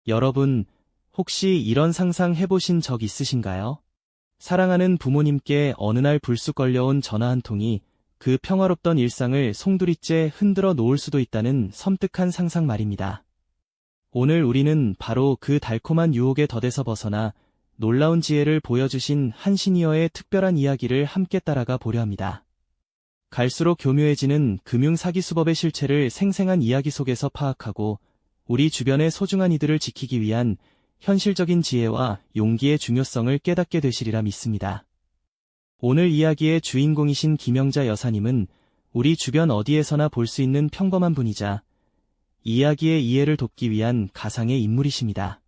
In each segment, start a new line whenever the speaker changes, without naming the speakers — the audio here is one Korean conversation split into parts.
여러분, 혹시 이런 상상 해보신 적 있으신가요? 사랑하는 부모님께 어느 날 불쑥 걸려온 전화 한 통이 그 평화롭던 일상을 송두리째 흔들어 놓을 수도 있다는 섬뜩한 상상 말입니다. 오늘 우리는 바로 그 달콤한 유혹에 덫에서 벗어나 놀라운 지혜를 보여주신 한 시니어의 특별한 이야기를 함께 따라가 보려 합니다. 갈수록 교묘해지는 금융 사기 수법의 실체를 생생한 이야기 속에서 파악하고 우리 주변의 소중한 이들을 지키기 위한 현실적인 지혜와 용기의 중요성을 깨닫게 되시리라 믿습니다. 오늘 이야기의 주인공이신 김영자 여사님은 우리 주변 어디에서나 볼 수 있는 평범한 분이자 이야기의 이해를 돕기 위한 가상의 인물이십니다.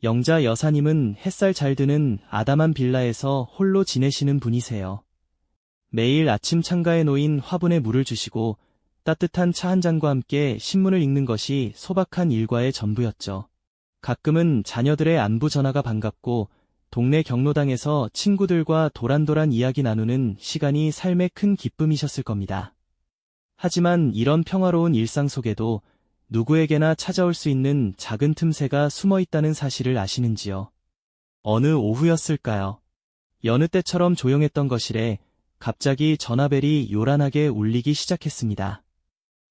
영자 여사님은 햇살 잘 드는 아담한 빌라에서 홀로 지내시는 분이세요. 매일 아침 창가에 놓인 화분에 물을 주시고 따뜻한 차 한 잔과 함께 신문을 읽는 것이 소박한 일과의 전부였죠. 가끔은 자녀들의 안부 전화가 반갑고 동네 경로당에서 친구들과 도란도란 이야기 나누는 시간이 삶의 큰 기쁨이셨을 겁니다. 하지만 이런 평화로운 일상 속에도 누구에게나 찾아올 수 있는 작은 틈새가 숨어 있다는 사실을 아시는지요? 어느 오후였을까요? 여느 때처럼 조용했던 거실에 갑자기 전화벨이 요란하게 울리기 시작했습니다.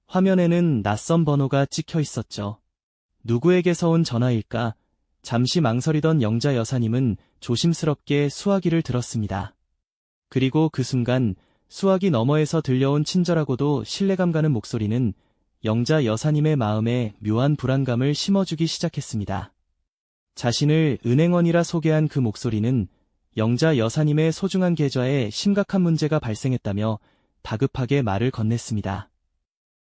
화면에는 낯선 번호가 찍혀 있었죠. 누구에게서 온 전화일까? 잠시 망설이던 영자 여사님은 조심스럽게 수화기를 들었습니다. 그리고 그 순간 수화기 너머에서 들려온 친절하고도 신뢰감 가는 목소리는 영자 여사님의 마음에 묘한 불안감을 심어주기 시작했습니다. 자신을 은행원이라 소개한 그 목소리는 영자 여사님의 소중한 계좌에 심각한 문제가 발생했다며 다급하게 말을 건넸습니다.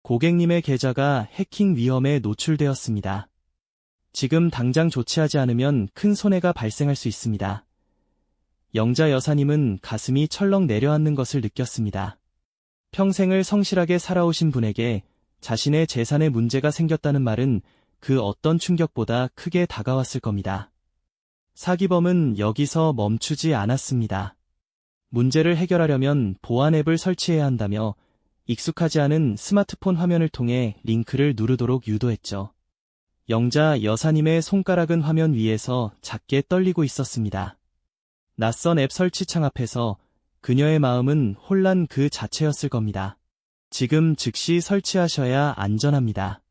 고객님의 계좌가 해킹 위험에 노출되었습니다. 지금 당장 조치하지 않으면 큰 손해가 발생할 수 있습니다. 영자 여사님은 가슴이 철렁 내려앉는 것을 느꼈습니다. 평생을 성실하게 살아오신 분에게 자신의 재산에 문제가 생겼다는 말은 그 어떤 충격보다 크게 다가왔을 겁니다. 사기범은 여기서 멈추지 않았습니다. 문제를 해결하려면 보안 앱을 설치해야 한다며 익숙하지 않은 스마트폰 화면을 통해 링크를 누르도록 유도했죠. 영자 여사님의 손가락은 화면 위에서 작게 떨리고 있었습니다. 낯선 앱 설치창 앞에서 그녀의 마음은 혼란 그 자체였을 겁니다. 지금 즉시 설치하셔야 안전합니다.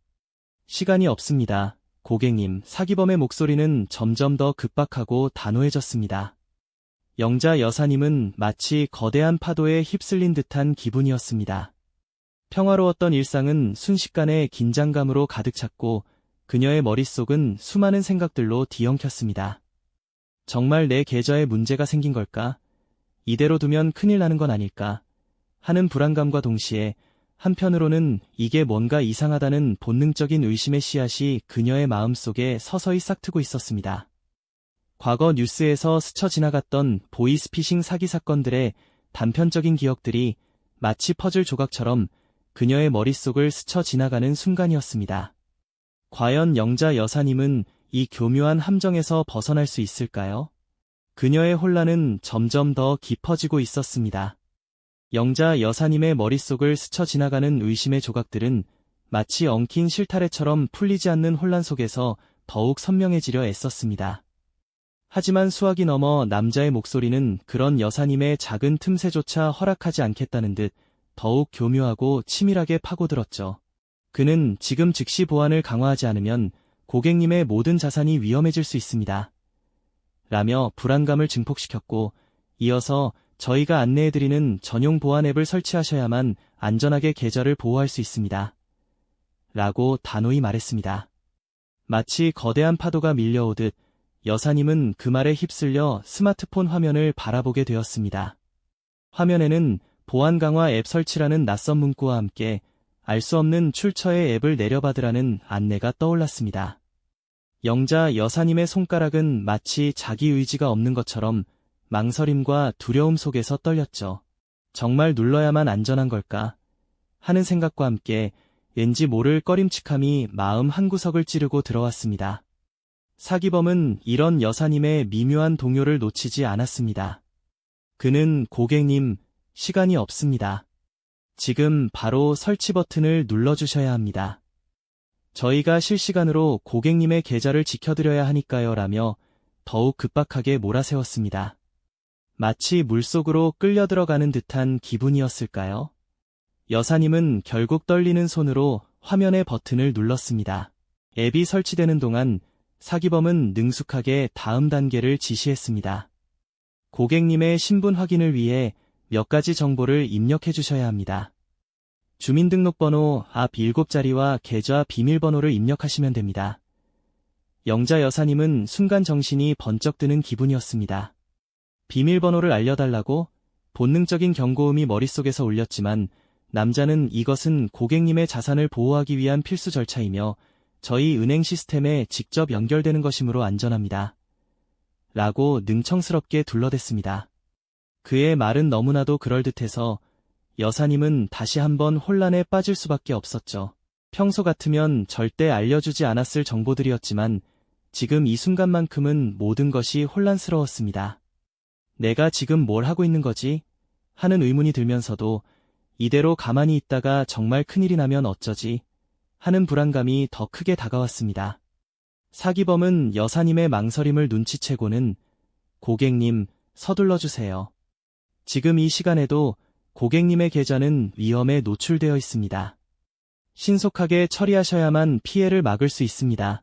시간이 없습니다. 고객님, 사기범의 목소리는 점점 더 급박하고 단호해졌습니다. 영자 여사님은 마치 거대한 파도에 휩쓸린 듯한 기분이었습니다. 평화로웠던 일상은 순식간에 긴장감으로 가득 찼고 그녀의 머릿속은 수많은 생각들로 뒤엉켰습니다. 정말 내 계좌에 문제가 생긴 걸까? 이대로 두면 큰일 나는 건 아닐까? 하는 불안감과 동시에 한편으로는 이게 뭔가 이상하다는 본능적인 의심의 씨앗이 그녀의 마음속에 서서히 싹트고 있었습니다. 과거 뉴스에서 스쳐 지나갔던 보이스피싱 사기 사건들의 단편적인 기억들이 마치 퍼즐 조각처럼 그녀의 머릿속을 스쳐 지나가는 순간이었습니다. 과연 영자 여사님은 이 교묘한 함정에서 벗어날 수 있을까요? 그녀의 혼란은 점점 더 깊어지고 있었습니다. 영자 여사님의 머릿속을 스쳐 지나가는 의심의 조각들은 마치 엉킨 실타래처럼 풀리지 않는 혼란 속에서 더욱 선명해지려 애썼습니다. 하지만 수화기 너머 남자의 목소리는 그런 여사님의 작은 틈새조차 허락하지 않겠다는 듯 더욱 교묘하고 치밀하게 파고들었죠. 그는 지금 즉시 보안을 강화하지 않으면 고객님의 모든 자산이 위험해질 수 있습니다. 라며 불안감을 증폭시켰고 이어서 저희가 안내해드리는 전용 보안 앱을 설치하셔야만 안전하게 계좌를 보호할 수 있습니다. 라고 단호히 말했습니다. 마치 거대한 파도가 밀려오듯 여사님은 그 말에 휩쓸려 스마트폰 화면을 바라보게 되었습니다. 화면에는 보안 강화 앱 설치라는 낯선 문구와 함께 알 수 없는 출처의 앱을 내려받으라는 안내가 떠올랐습니다. 영자 여사님의 손가락은 마치 자기 의지가 없는 것처럼 망설임과 두려움 속에서 떨렸죠. 정말 눌러야만 안전한 걸까? 하는 생각과 함께 왠지 모를 꺼림칙함이 마음 한구석을 찌르고 들어왔습니다. 사기범은 이런 여사님의 미묘한 동요를 놓치지 않았습니다. 그는 고객님, 시간이 없습니다. 지금 바로 설치 버튼을 눌러주셔야 합니다. 저희가 실시간으로 고객님의 계좌를 지켜드려야 하니까요 라며 더욱 급박하게 몰아세웠습니다. 마치 물속으로 끌려 들어가는 듯한 기분이었을까요? 여사님은 결국 떨리는 손으로 화면의 버튼을 눌렀습니다. 앱이 설치되는 동안 사기범은 능숙하게 다음 단계를 지시했습니다. 고객님의 신분 확인을 위해 몇 가지 정보를 입력해 주셔야 합니다. 주민등록번호 앞 7자리와 계좌 비밀번호를 입력하시면 됩니다. 영자 여사님은 순간 정신이 번쩍 드는 기분이었습니다. 비밀번호를 알려달라고 본능적인 경고음이 머릿속에서 울렸지만 남자는 이것은 고객님의 자산을 보호하기 위한 필수 절차이며 저희 은행 시스템에 직접 연결되는 것이므로 안전합니다. 라고 능청스럽게 둘러댔습니다. 그의 말은 너무나도 그럴듯해서 여사님은 다시 한번 혼란에 빠질 수밖에 없었죠. 평소 같으면 절대 알려주지 않았을 정보들이었지만 지금 이 순간만큼은 모든 것이 혼란스러웠습니다. 내가 지금 뭘 하고 있는 거지? 하는 의문이 들면서도 이대로 가만히 있다가 정말 큰일이 나면 어쩌지? 하는 불안감이 더 크게 다가왔습니다. 사기범은 여사님의 망설임을 눈치채고는 고객님, 서둘러 주세요. 지금 이 시간에도 고객님의 계좌는 위험에 노출되어 있습니다. 신속하게 처리하셔야만 피해를 막을 수 있습니다.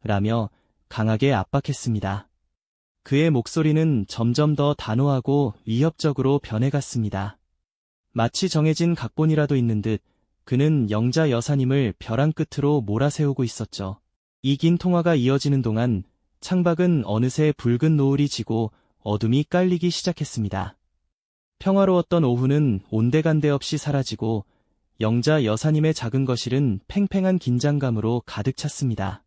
라며 강하게 압박했습니다. 그의 목소리는 점점 더 단호하고 위협적으로 변해갔습니다. 마치 정해진 각본이라도 있는 듯 그는 영자 여사님을 벼랑 끝으로 몰아세우고 있었죠. 이 긴 통화가 이어지는 동안 창밖은 어느새 붉은 노을이 지고 어둠이 깔리기 시작했습니다. 평화로웠던 오후는 온데간데 없이 사라지고 영자 여사님의 작은 거실은 팽팽한 긴장감으로 가득 찼습니다.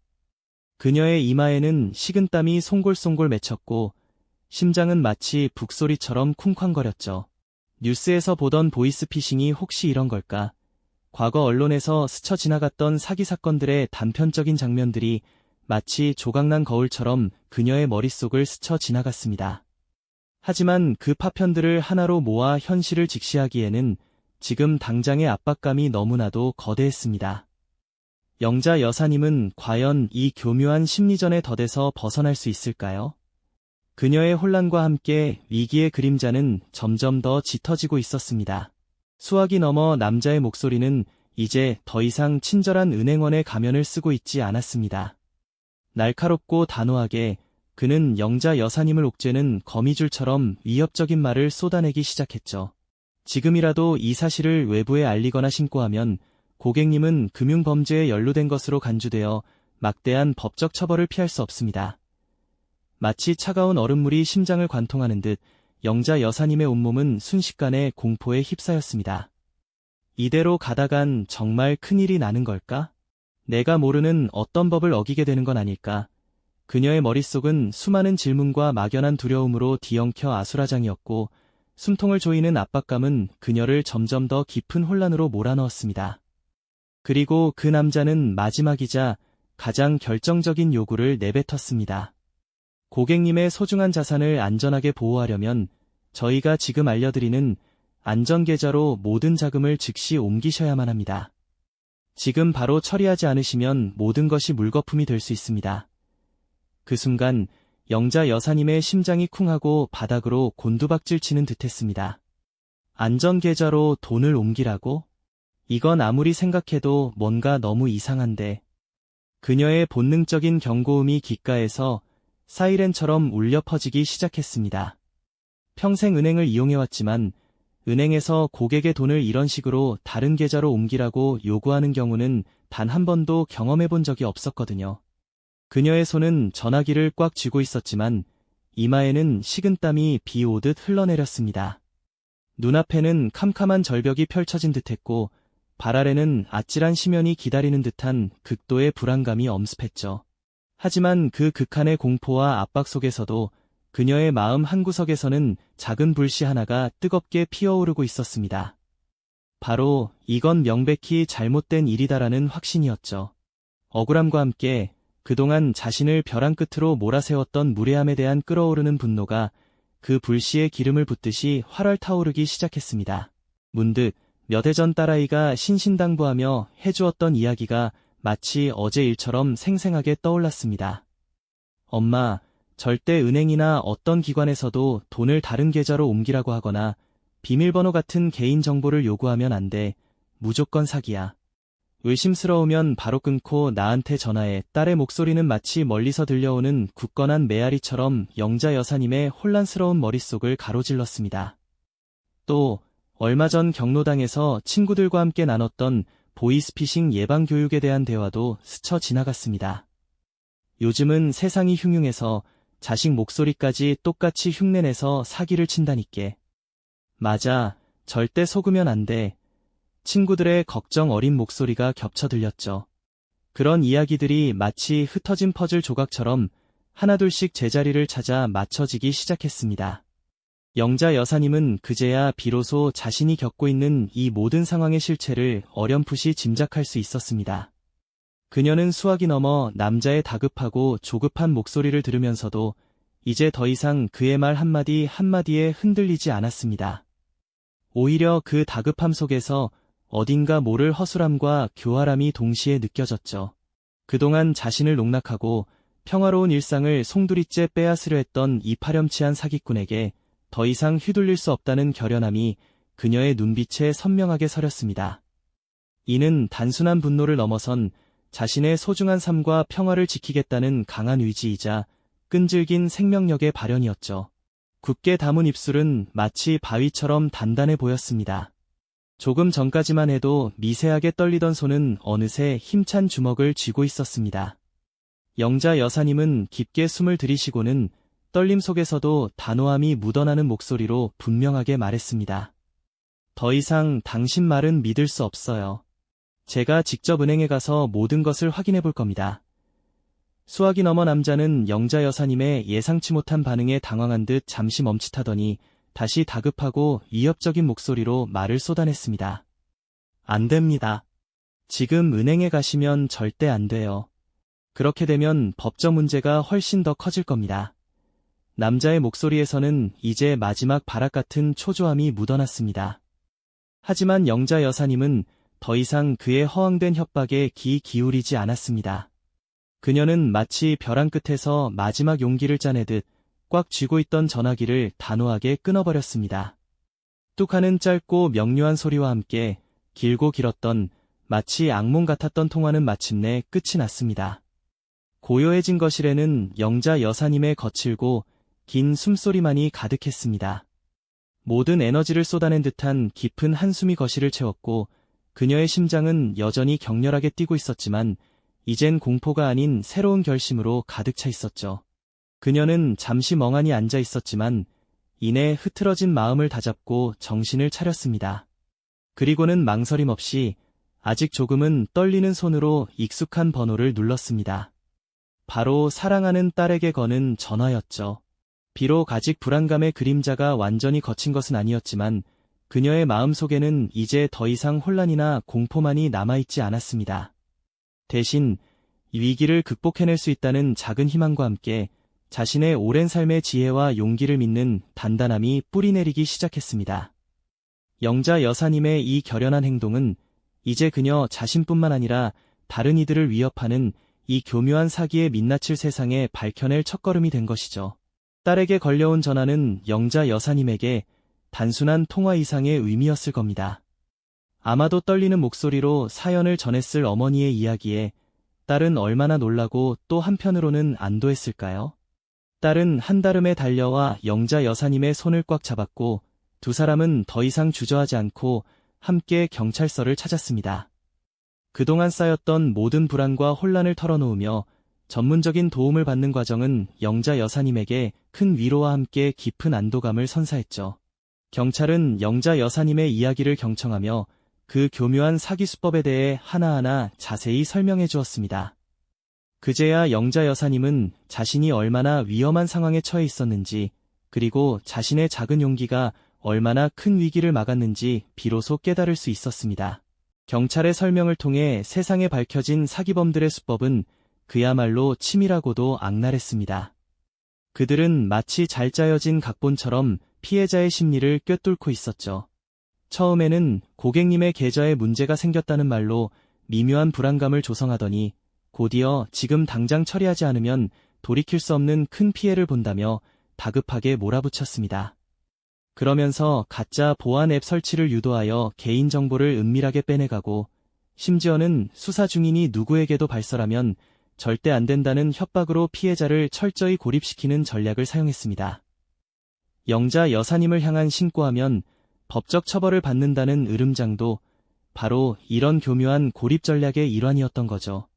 그녀의 이마에는 식은땀이 송골송골 맺혔고 심장은 마치 북소리처럼 쿵쾅거렸죠. 뉴스에서 보던 보이스피싱이 혹시 이런 걸까? 과거 언론에서 스쳐 지나갔던 사기 사건들의 단편적인 장면들이 마치 조각난 거울처럼 그녀의 머릿속을 스쳐 지나갔습니다. 하지만 그 파편들을 하나로 모아 현실을 직시하기에는 지금 당장의 압박감이 너무나도 거대했습니다. 영자 여사님은 과연 이 교묘한 심리전의 덫에서 벗어날 수 있을까요? 그녀의 혼란과 함께 위기의 그림자는 점점 더 짙어지고 있었습니다. 수화기 너머 남자의 목소리는 이제 더 이상 친절한 은행원의 가면을 쓰고 있지 않았습니다. 날카롭고 단호하게 그는 영자 여사님을 옥죄는 거미줄처럼 위협적인 말을 쏟아내기 시작했죠. 지금이라도 이 사실을 외부에 알리거나 신고하면 고객님은 금융범죄에 연루된 것으로 간주되어 막대한 법적 처벌을 피할 수 없습니다. 마치 차가운 얼음물이 심장을 관통하는 듯 영자 여사님의 온몸은 순식간에 공포에 휩싸였습니다. 이대로 가다간 정말 큰일이 나는 걸까? 내가 모르는 어떤 법을 어기게 되는 건 아닐까? 그녀의 머릿속은 수많은 질문과 막연한 두려움으로 뒤엉켜 아수라장이었고 숨통을 조이는 압박감은 그녀를 점점 더 깊은 혼란으로 몰아넣었습니다. 그리고 그 남자는 마지막이자 가장 결정적인 요구를 내뱉었습니다. 고객님의 소중한 자산을 안전하게 보호하려면 저희가 지금 알려드리는 안전계좌로 모든 자금을 즉시 옮기셔야만 합니다. 지금 바로 처리하지 않으시면 모든 것이 물거품이 될 수 있습니다. 그 순간 영자 여사님의 심장이 쿵하고 바닥으로 곤두박질 치는 듯했습니다. 안전계좌로 돈을 옮기라고? 이건 아무리 생각해도 뭔가 너무 이상한데. 그녀의 본능적인 경고음이 귓가에서 사이렌처럼 울려 퍼지기 시작했습니다. 평생 은행을 이용해왔지만 은행에서 고객의 돈을 이런 식으로 다른 계좌로 옮기라고 요구하는 경우는 단 한 번도 경험해본 적이 없었거든요. 그녀의 손은 전화기를 꽉 쥐고 있었지만 이마에는 식은땀이 비 오듯 흘러내렸습니다. 눈앞에는 캄캄한 절벽이 펼쳐진 듯했고 발 아래는 아찔한 심연이 기다리는 듯한 극도의 불안감이 엄습했죠. 하지만 그 극한의 공포와 압박 속에서도 그녀의 마음 한구석에서는 작은 불씨 하나가 뜨겁게 피어오르고 있었습니다. 바로 이건 명백히 잘못된 일이다라는 확신이었죠. 억울함과 함께 그동안 자신을 벼랑 끝으로 몰아세웠던 무례함에 대한 끓어오르는 분노가 그 불씨에 기름을 붓듯이 활활 타오르기 시작했습니다. 문득 몇 해 전 딸아이가 신신당부하며 해주었던 이야기가 마치 어제 일처럼 생생하게 떠올랐습니다. 엄마, 절대 은행이나 어떤 기관에서도 돈을 다른 계좌로 옮기라고 하거나 비밀번호 같은 개인 정보를 요구하면 안 돼. 무조건 사기야. 의심스러우면 바로 끊고 나한테 전화해. 딸의 목소리는 마치 멀리서 들려오는 굳건한 메아리처럼 영자 여사님의 혼란스러운 머릿속을 가로질렀습니다. 또 얼마 전 경로당에서 친구들과 함께 나눴던 보이스피싱 예방 교육에 대한 대화도 스쳐 지나갔습니다. 요즘은 세상이 흉흉해서 자식 목소리까지 똑같이 흉내내서 사기를 친다니께. 맞아, 절대 속으면 안 돼. 친구들의 걱정 어린 목소리가 겹쳐 들렸죠. 그런 이야기들이 마치 흩어진 퍼즐 조각처럼 하나둘씩 제자리를 찾아 맞춰지기 시작했습니다. 영자 여사님은 그제야 비로소 자신이 겪고 있는 이 모든 상황의 실체를 어렴풋이 짐작할 수 있었습니다. 그녀는 수학이 넘어 남자의 다급하고 조급한 목소리를 들으면서도 이제 더 이상 그의 말 한마디 한마디에 흔들리지 않았습니다. 오히려 그 다급함 속에서 어딘가 모를 허술함과 교활함이 동시에 느껴졌죠. 그동안 자신을 농락하고 평화로운 일상을 송두리째 빼앗으려 했던 이 파렴치한 사기꾼에게 더 이상 휘둘릴 수 없다는 결연함이 그녀의 눈빛에 선명하게 서렸습니다. 이는 단순한 분노를 넘어선 자신의 소중한 삶과 평화를 지키겠다는 강한 의지이자 끈질긴 생명력의 발현이었죠. 굳게 담은 입술은 마치 바위처럼 단단해 보였습니다. 조금 전까지만 해도 미세하게 떨리던 손은 어느새 힘찬 주먹을 쥐고 있었습니다. 영자 여사님은 깊게 숨을 들이쉬고는 떨림 속에서도 단호함이 묻어나는 목소리로 분명하게 말했습니다. 더 이상 당신 말은 믿을 수 없어요. 제가 직접 은행에 가서 모든 것을 확인해 볼 겁니다. 수학이 넘어 남자는 영자 여사님의 예상치 못한 반응에 당황한 듯 잠시 멈칫하더니 다시 다급하고 위협적인 목소리로 말을 쏟아냈습니다. 안 됩니다. 지금 은행에 가시면 절대 안 돼요. 그렇게 되면 법적 문제가 훨씬 더 커질 겁니다. 남자의 목소리에서는 이제 마지막 발악 같은 초조함이 묻어났습니다. 하지만 영자 여사님은 더 이상 그의 허황된 협박에 귀 기울이지 않았습니다. 그녀는 마치 벼랑 끝에서 마지막 용기를 짜내듯 꽉 쥐고 있던 전화기를 단호하게 끊어버렸습니다. 뚝 하는 짧고 명료한 소리와 함께 길고 길었던 마치 악몽 같았던 통화는 마침내 끝이 났습니다. 고요해진 거실에는 영자 여사님의 거칠고 긴 숨소리만이 가득했습니다. 모든 에너지를 쏟아낸 듯한 깊은 한숨이 거실을 채웠고 그녀의 심장은 여전히 격렬하게 뛰고 있었지만 이젠 공포가 아닌 새로운 결심으로 가득 차 있었죠. 그녀는 잠시 멍하니 앉아 있었지만 이내 흐트러진 마음을 다잡고 정신을 차렸습니다. 그리고는 망설임 없이 아직 조금은 떨리는 손으로 익숙한 번호를 눌렀습니다. 바로 사랑하는 딸에게 거는 전화였죠. 비록 아직 불안감의 그림자가 완전히 거친 것은 아니었지만 그녀의 마음속에는 이제 더 이상 혼란이나 공포만이 남아있지 않았습니다. 대신 위기를 극복해낼 수 있다는 작은 희망과 함께 자신의 오랜 삶의 지혜와 용기를 믿는 단단함이 뿌리내리기 시작했습니다. 영자 여사님의 이 결연한 행동은 이제 그녀 자신뿐만 아니라 다른 이들을 위협하는 이 교묘한 사기의 민낯을 세상에 밝혀낼 첫걸음이 된 것이죠. 딸에게 걸려온 전화는 영자 여사님에게 단순한 통화 이상의 의미였을 겁니다. 아마도 떨리는 목소리로 사연을 전했을 어머니의 이야기에 딸은 얼마나 놀라고 또 한편으로는 안도했을까요? 딸은 한달음에 달려와 영자 여사님의 손을 꽉 잡았고 두 사람은 더 이상 주저하지 않고 함께 경찰서를 찾았습니다. 그동안 쌓였던 모든 불안과 혼란을 털어놓으며 전문적인 도움을 받는 과정은 영자 여사님에게 큰 위로와 함께 깊은 안도감을 선사했죠. 경찰은 영자 여사님의 이야기를 경청하며 그 교묘한 사기 수법에 대해 하나하나 자세히 설명해 주었습니다. 그제야 영자 여사님은 자신이 얼마나 위험한 상황에 처해 있었는지 그리고 자신의 작은 용기가 얼마나 큰 위기를 막았는지 비로소 깨달을 수 있었습니다. 경찰의 설명을 통해 세상에 밝혀진 사기범들의 수법은 그야말로 치밀하고도 악랄했습니다. 그들은 마치 잘 짜여진 각본처럼 피해자의 심리를 꿰뚫고 있었죠. 처음에는 고객님의 계좌에 문제가 생겼다는 말로 미묘한 불안감을 조성하더니 곧이어 지금 당장 처리하지 않으면 돌이킬 수 없는 큰 피해를 본다며 다급하게 몰아붙였습니다. 그러면서 가짜 보안 앱 설치를 유도하여 개인정보를 은밀하게 빼내가고 심지어는 수사 중이니 누구에게도 발설하면 절대 안 된다는 협박으로 피해자를 철저히 고립시키는 전략을 사용했습니다. 영자 여사님을 향한 신고하면 법적 처벌을 받는다는 으름장도 바로 이런 교묘한 고립 전략의 일환이었던 거죠.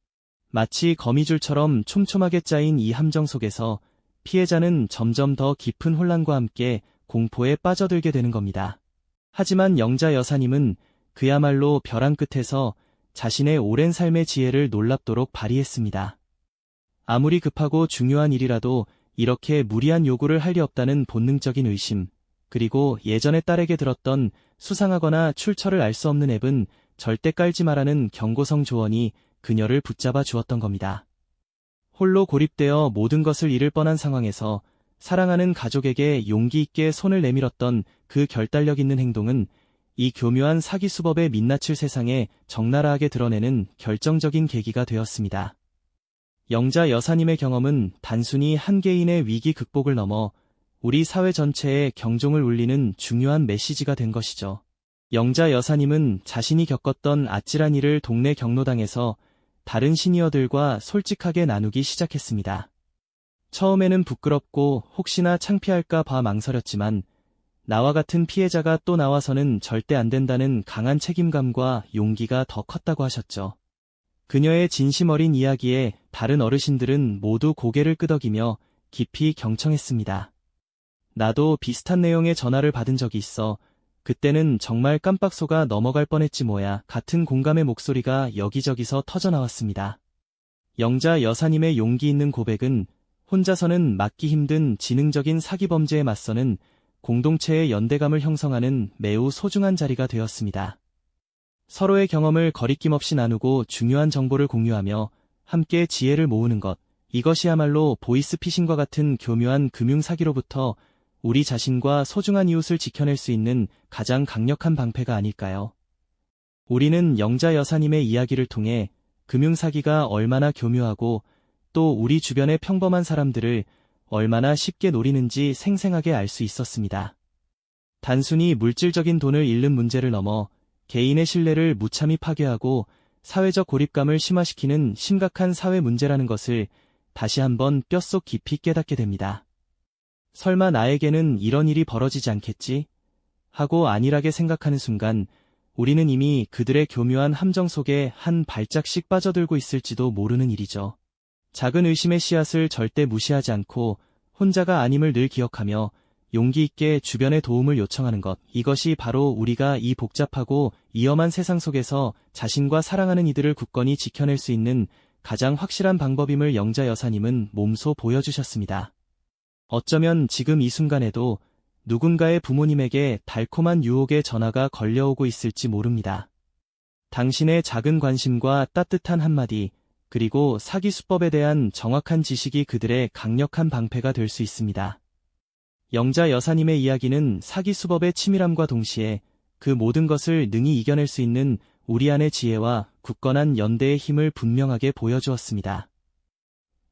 마치 거미줄처럼 촘촘하게 짜인 이 함정 속에서 피해자는 점점 더 깊은 혼란과 함께 공포에 빠져들게 되는 겁니다. 하지만 영자 여사님은 그야말로 벼랑 끝에서 자신의 오랜 삶의 지혜를 놀랍도록 발휘했습니다. 아무리 급하고 중요한 일이라도 이렇게 무리한 요구를 할 리 없다는 본능적인 의심, 그리고 예전에 딸에게 들었던 수상하거나 출처를 알 수 없는 앱은 절대 깔지 마라는 경고성 조언이 그녀를 붙잡아 주었던 겁니다. 홀로 고립되어 모든 것을 잃을 뻔한 상황에서 사랑하는 가족에게 용기 있게 손을 내밀었던 그 결단력 있는 행동은 이 교묘한 사기 수법의 민낯을 세상에 적나라하게 드러내는 결정적인 계기가 되었습니다. 영자 여사님의 경험은 단순히 한 개인의 위기 극복을 넘어 우리 사회 전체에 경종을 울리는 중요한 메시지가 된 것이죠. 영자 여사님은 자신이 겪었던 아찔한 일을 동네 경로당에서 다른 시니어들과 솔직하게 나누기 시작했습니다. 처음에는 부끄럽고 혹시나 창피할까 봐 망설였지만 나와 같은 피해자가 또 나와서는 절대 안 된다는 강한 책임감과 용기가 더 컸다고 하셨죠. 그녀의 진심 어린 이야기에 다른 어르신들은 모두 고개를 끄덕이며 깊이 경청했습니다. 나도 비슷한 내용의 전화를 받은 적이 있어. 그때는 정말 깜빡 속아 넘어갈 뻔했지 뭐야. 같은 공감의 목소리가 여기저기서 터져나왔습니다. 영자 여사님의 용기 있는 고백은 혼자서는 막기 힘든 지능적인 사기 범죄에 맞서는 공동체의 연대감을 형성하는 매우 소중한 자리가 되었습니다. 서로의 경험을 거리낌 없이 나누고 중요한 정보를 공유하며 함께 지혜를 모으는 것, 이것이야말로 보이스피싱과 같은 교묘한 금융사기로부터 우리 자신과 소중한 이웃을 지켜낼 수 있는 가장 강력한 방패가 아닐까요? 우리는 영자 여사님의 이야기를 통해 금융사기가 얼마나 교묘하고 또 우리 주변의 평범한 사람들을 얼마나 쉽게 노리는지 생생하게 알 수 있었습니다. 단순히 물질적인 돈을 잃는 문제를 넘어 개인의 신뢰를 무참히 파괴하고 사회적 고립감을 심화시키는 심각한 사회 문제라는 것을 다시 한번 뼛속 깊이 깨닫게 됩니다. 설마 나에게는 이런 일이 벌어지지 않겠지? 하고 안일하게 생각하는 순간 우리는 이미 그들의 교묘한 함정 속에 한 발짝씩 빠져들고 있을지도 모르는 일이죠. 작은 의심의 씨앗을 절대 무시하지 않고 혼자가 아님을 늘 기억하며 용기 있게 주변의 도움을 요청하는 것, 이것이 바로 우리가 이 복잡하고 위험한 세상 속에서 자신과 사랑하는 이들을 굳건히 지켜낼 수 있는 가장 확실한 방법임을 영자 여사님은 몸소 보여주셨습니다. 어쩌면 지금 이 순간에도 누군가의 부모님에게 달콤한 유혹의 전화가 걸려오고 있을지 모릅니다. 당신의 작은 관심과 따뜻한 한마디, 그리고 사기 수법에 대한 정확한 지식이 그들의 강력한 방패가 될 수 있습니다. 영자 여사님의 이야기는 사기 수법의 치밀함과 동시에 그 모든 것을 능히 이겨낼 수 있는 우리 안의 지혜와 굳건한 연대의 힘을 분명하게 보여주었습니다.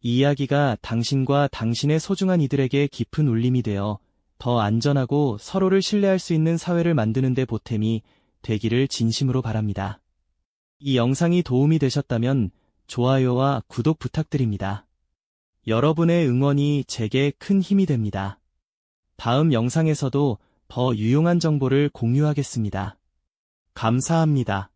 이 이야기가 당신과 당신의 소중한 이들에게 깊은 울림이 되어 더 안전하고 서로를 신뢰할 수 있는 사회를 만드는 데 보탬이 되기를 진심으로 바랍니다. 이 영상이 도움이 되셨다면 좋아요와 구독 부탁드립니다. 여러분의 응원이 제게 큰 힘이 됩니다. 다음 영상에서도 더 유용한 정보를 공유하겠습니다. 감사합니다.